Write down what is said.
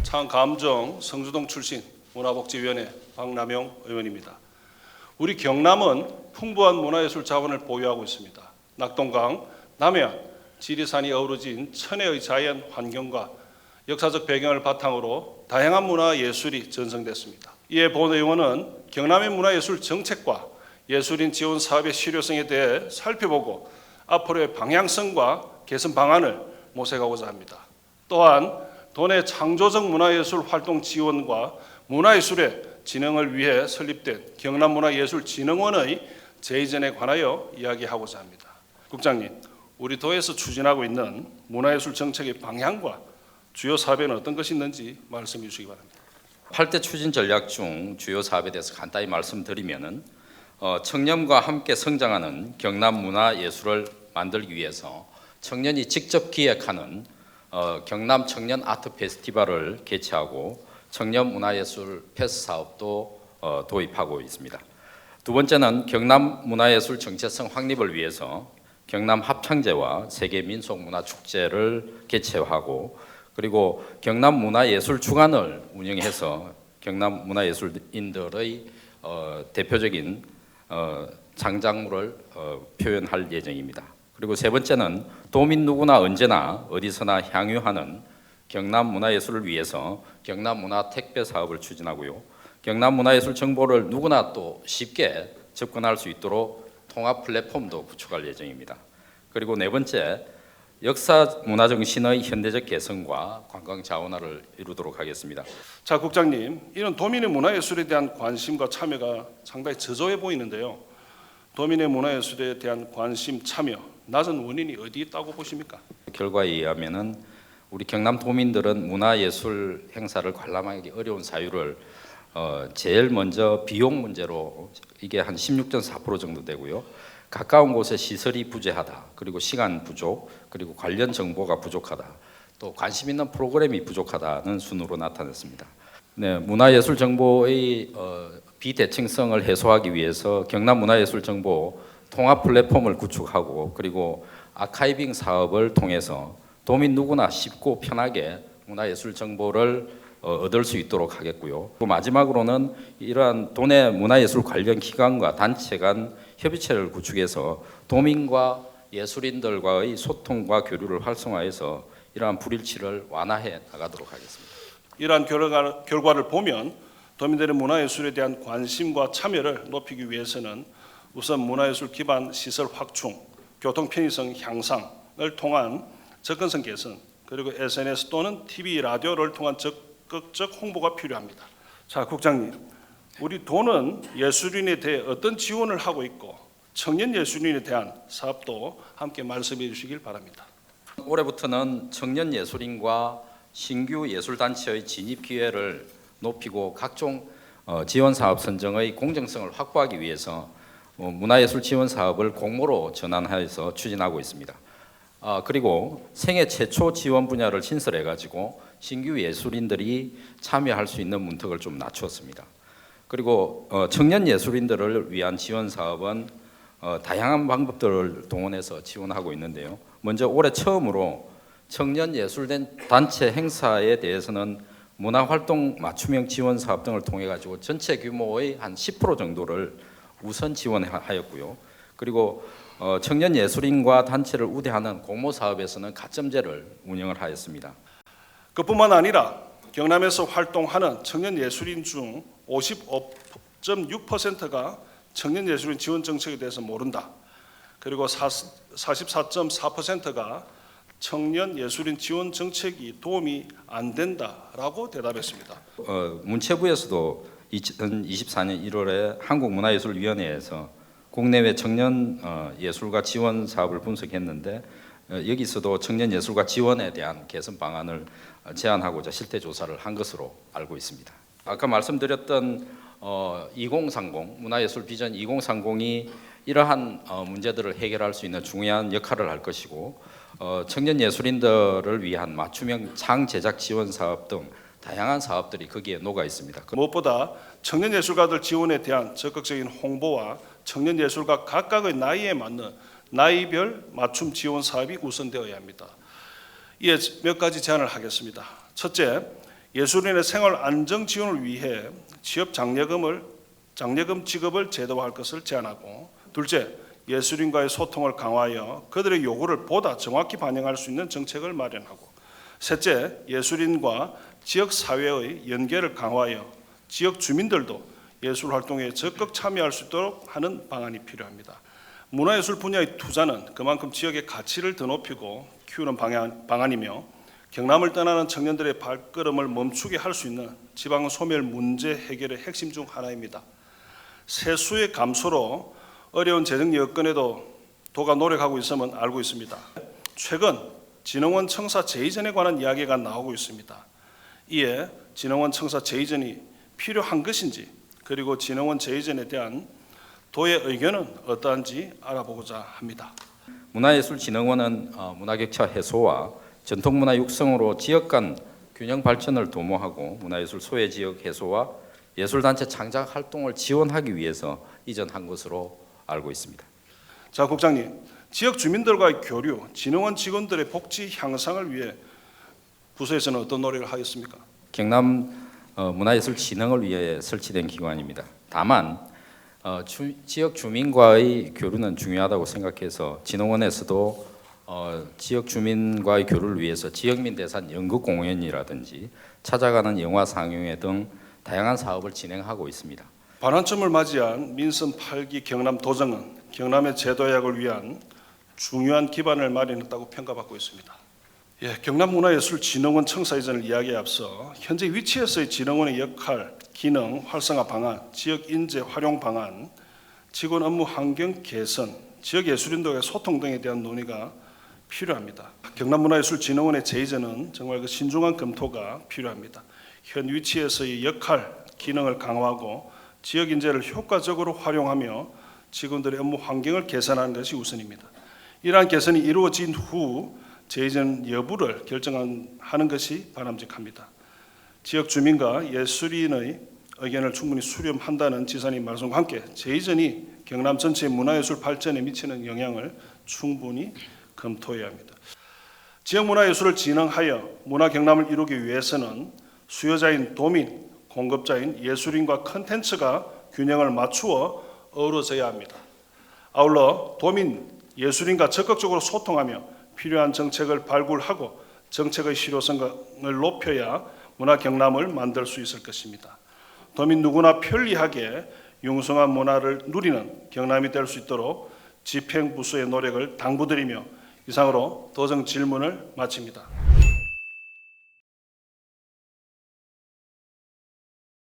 창감정 성주동 출신 문화복지위원회 박남용 의원입니다. 우리 경남은 풍부한 문화예술 자원을 보유하고 있습니다. 낙동강, 남해안, 지리산이 어우러진 천혜의 자연 환경과 역사적 배경을 바탕으로 다양한 문화예술이 전성됐습니다. 이에 본 의원은 경남의 문화예술 정책과 예술인 지원 사업의 실효성에 대해 살펴보고 앞으로의 방향성과 개선 방안을 모색하고자 합니다. 또한 도내 창조적 문화예술 활동 지원과 문화예술의 진흥을 위해 설립된 경남문화예술진흥원의 재이전에 관하여 이야기하고자 합니다. 국장님, 우리 도에서 추진하고 있는 문화예술 정책의 방향과 주요 사업에는 어떤 것이 있는지 말씀해 주시기 바랍니다. 8대 추진 전략 중 주요 사업에 대해서 간단히 말씀드리면은 청년과 함께 성장하는 경남 문화예술을 만들기 위해서 청년이 직접 기획하는 경남 청년 아트 페스티벌을 개최하고 청년 문화예술 패스 사업도 도입하고 있습니다. 두 번째는 경남 문화예술 정체성 확립을 위해서 경남 합창제와 세계 민속문화축제를 개최하고 그리고 경남 문화예술 주간을 운영해서 경남 문화예술인들의 대표적인 창작물을 표현할 예정입니다. 그리고 세 번째는 도민 누구나 언제나 어디서나 향유하는 경남 문화예술을 위해서 경남 문화 택배 사업을 추진하고요. 경남 문화예술 정보를 누구나 또 쉽게 접근할 수 있도록 통합 플랫폼도 구축할 예정입니다. 그리고 네 번째, 역사 문화 정신의 현대적 개선과 관광 자원화를 이루도록 하겠습니다. 자, 국장님, 이런 도민의 문화예술에 대한 관심과 참여가 상당히 저조해 보이는데요. 도민의 문화예술에 대한 관심, 참여, 낮은 원인이 어디 있다고 보십니까? 결과에 의하면은 우리 경남 도민들은 문화예술 행사를 관람하기 어려운 사유를 제일 먼저 비용 문제로 이게 한 16.4% 정도 되고요. 가까운 곳에 시설이 부재하다, 그리고 시간 부족, 그리고 관련 정보가 부족하다, 또 관심 있는 프로그램이 부족하다는 순으로 나타났습니다. 네, 문화예술 정보의 비대칭성을 해소하기 위해서 경남 문화예술 정보 통합 플랫폼을 구축하고 그리고 아카이빙 사업을 통해서 도민 누구나 쉽고 편하게 문화예술 정보를 얻을 수 있도록 하겠고요. 또 마지막으로는 이러한 도내 문화예술 관련 기관과 단체 간 협의체를 구축해서 도민과 예술인들과의 소통과 교류를 활성화해서 이러한 불일치를 완화해 나가도록 하겠습니다. 이러한 결과를 보면 도민들의 문화예술에 대한 관심과 참여를 높이기 위해서는 우선 문화예술 기반 시설 확충, 교통 편의성 향상을 통한 접근성 개선, 그리고 SNS 또는 TV, 라디오를 통한 적극적 홍보가 필요합니다. 자, 국장님, 우리 도는 예술인에 대해 어떤 지원을 하고 있고 청년 예술인에 대한 사업도 함께 말씀해 주시길 바랍니다. 올해부터는 청년 예술인과 신규 예술단체의 진입 기회를 높이고 각종 지원 사업 선정의 공정성을 확보하기 위해서 문화예술 지원 사업을 공모로 전환해서 추진하고 있습니다. 그리고 생애 최초 지원 분야를 신설해 가지고 신규 예술인들이 참여할 수 있는 문턱을 좀 낮추었습니다. 그리고 청년 예술인들을 위한 지원 사업은 다양한 방법들을 동원해서 지원하고 있는데요. 먼저 올해 처음으로 청년 예술된 단체 행사에 대해서는 문화활동 맞춤형 지원 사업 등을 통해 가지고 전체 규모의 한 10% 정도를 우선 지원하였고요. 그리고 청년 예술인과 단체를 우대하는 공모 사업에서는 가점제를 운영을 하였습니다. 그뿐만 아니라 경남에서 활동하는 청년 예술인 중 55.6%가 청년 예술인 지원 정책에 대해서 모른다. 그리고 44.4%가 청년 예술인 지원 정책이 도움이 안 된다라고 대답했습니다. 문체부에서도 2024년 1월에 한국문화예술위원회에서 국내외 청년 예술가 지원 사업을 분석했는데 여기서도 청년 예술가 지원에 대한 개선 방안을 제안하고자 실태 조사를 한 것으로 알고 있습니다. 아까 말씀드렸던 2030 문화예술 비전 2030이 이러한 문제들을 해결할 수 있는 중요한 역할을 할 것이고 청년 예술인들을 위한 맞춤형 창 제작 지원 사업 등 다양한 사업들이 거기에 녹아 있습니다. 무엇보다 청년 예술가들 지원에 대한 적극적인 홍보와 청년 예술가 각각의 나이에 맞는 나이별 맞춤 지원 사업이 우선되어야 합니다. 이에 몇 가지 제안을 하겠습니다. 첫째, 예술인의 생활 안정 지원을 위해 취업 장려금 지급을 제도화할 것을 제안하고, 둘째, 예술인과의 소통을 강화하여 그들의 요구를 보다 정확히 반영할 수 있는 정책을 마련하고, 셋째, 예술인과 지역 사회의 연계를 강화하여 지역 주민들도 예술 활동에 적극 참여할 수 있도록 하는 방안이 필요합니다. 문화예술 분야의 투자는 그만큼 지역의 가치를 더 높이고 키우는 방안이며, 경남을 떠나는 청년들의 발걸음을 멈추게 할 수 있는 지방 소멸 문제 해결의 핵심 중 하나입니다. 세수의 감소로 어려운 재정 여건에도 도가 노력하고 있음은 알고 있습니다. 최근 진흥원 청사 재이전에 관한 이야기가 나오고 있습니다. 이에 진흥원 청사 재이전이 필요한 것인지, 그리고 진흥원 재이전에 대한 도의 의견은 어떠한지 알아보고자 합니다. 문화예술진흥원은 문화격차 해소와 전통문화 육성으로 지역 간 균형 발전을 도모하고 문화예술 소외지역 해소와 예술단체 창작 활동을 지원하기 위해서 이전한 것으로 알고 있습니다. 자, 국장님, 지역 주민들과의 교류, 진흥원 직원들의 복지 향상을 위해 부서에서는 어떤 노력을 하겠습니까? 경남 문화예술진흥을 위해 설치된 기관입니다. 다만 지역 주민과의 교류는 중요하다고 생각해서 진흥원에서도 지역 주민과의 교류를 위해서 지역민 대상 연극 공연이라든지 찾아가는 영화 상영회 등 다양한 사업을 진행하고 있습니다. 반환점을 맞이한 민선 8기 경남 도정은 경남의 재도약을 위한 중요한 기반을 마련했다고 평가받고 있습니다. 경남문화예술진흥원 청사 이전을 이야기에 앞서 현재 위치에서의 진흥원의 역할, 기능, 활성화 방안, 지역 인재 활용 방안, 직원 업무 환경 개선, 지역 예술인들과의 소통 등에 대한 논의가 필요합니다. 경남문화예술진흥원의 재이전은 정말 그 신중한 검토가 필요합니다. 현 위치에서의 역할, 기능을 강화하고 지역 인재를 효과적으로 활용하며 직원들의 업무 환경을 개선하는 것이 우선입니다. 이러한 개선이 이루어진 후 재이전 여부를 결정하는 것이 바람직합니다. 지역 주민과 예술인의 의견을 충분히 수렴한다는 지사님 말씀과 함께 재이전이 경남 전체의 문화예술 발전에 미치는 영향을 충분히 검토해야 합니다. 지역 문화예술을 진흥하여 문화경남을 이루기 위해서는 수요자인 도민, 공급자인 예술인과 콘텐츠가 균형을 맞추어 어우러져야 합니다. 아울러 도민, 예술인과 적극적으로 소통하며 필요한 정책을 발굴하고 정책의 실효성을 높여야 문화경남을 만들 수 있을 것입니다. 도민 누구나 편리하게 융성한 문화를 누리는 경남이 될 수 있도록 집행부서의 노력을 당부드리며 이상으로 도정 질문을 마칩니다.